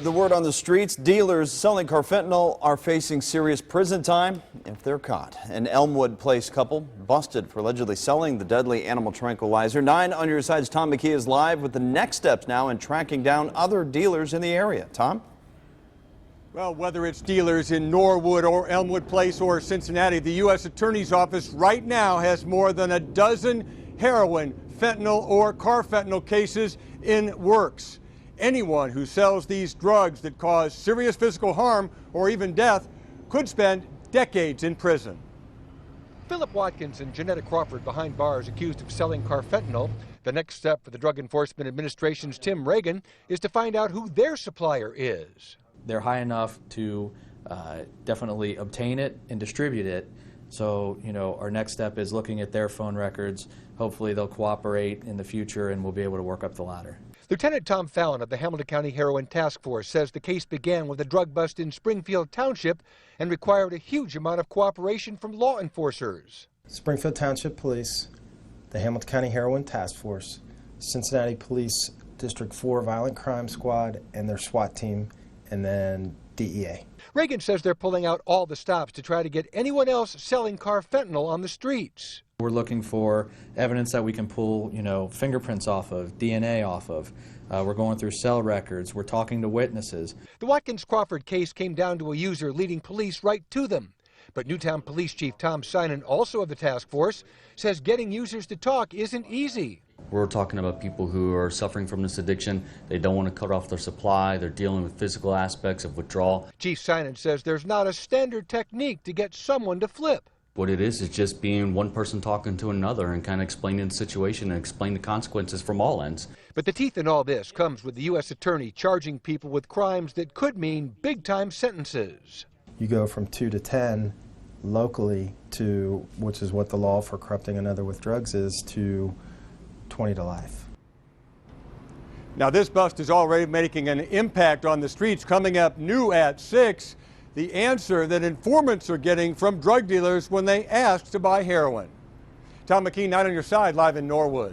The word on the streets, dealers selling carfentanil are facing serious prison time if they're caught. An Elmwood Place couple busted for allegedly selling the deadly animal tranquilizer. 9 on your side's Tom McKee is live with the next steps now in tracking down other dealers in the area. Tom? Well, whether it's dealers in Norwood or Elmwood Place or Cincinnati, the U.S. Attorney's Office right now has more than a dozen heroin, fentanyl, or carfentanil cases in works. Anyone who sells these drugs that cause serious physical harm or even death could spend decades in prison. Philip Watkins and Janetta Crawford behind bars accused of selling carfentanil. The next step for the Drug Enforcement Administration's Tim Reagan is to find out who their supplier is. They're high enough to definitely obtain it and distribute it. So, our next step is looking at their phone records. Hopefully they'll cooperate in the future and we'll be able to work up the ladder. Lieutenant Tom Fallon of the Hamilton County Heroin Task Force says the case began with a drug bust in Springfield Township and required a huge amount of cooperation from law enforcers. Springfield Township Police, the Hamilton County Heroin Task Force, Cincinnati Police District 4 Violent Crime Squad and their SWAT team, and then DEA. Reagan says they're pulling out all the stops to try to get anyone else selling carfentanil on the streets. We're looking for evidence that we can pull, fingerprints off of, DNA off of. We're going through cell records. We're talking to witnesses. The Watkins-Crawford case came down to a user leading police right to them. But Newtown Police Chief Tom Sinan, also of the task force, says getting users to talk isn't easy. We're talking about people who are suffering from this addiction. They don't want to cut off their supply. They're dealing with physical aspects of withdrawal. Chief Sinan says there's not a standard technique to get someone to flip. What it is just being one person talking to another and kind of explaining the situation and explain the consequences from all ends. But the teeth in all this comes with the U.S. Attorney charging people with crimes that could mean big-time sentences. You go from 2 to 10 locally to, which is what the law for corrupting another with drugs is, to 20 to life. Now, this bust is already making an impact on the streets. Coming up new at 6, the answer that informants are getting from drug dealers when they ask to buy heroin. Tom McKee, 9 on your side, live in Norwood.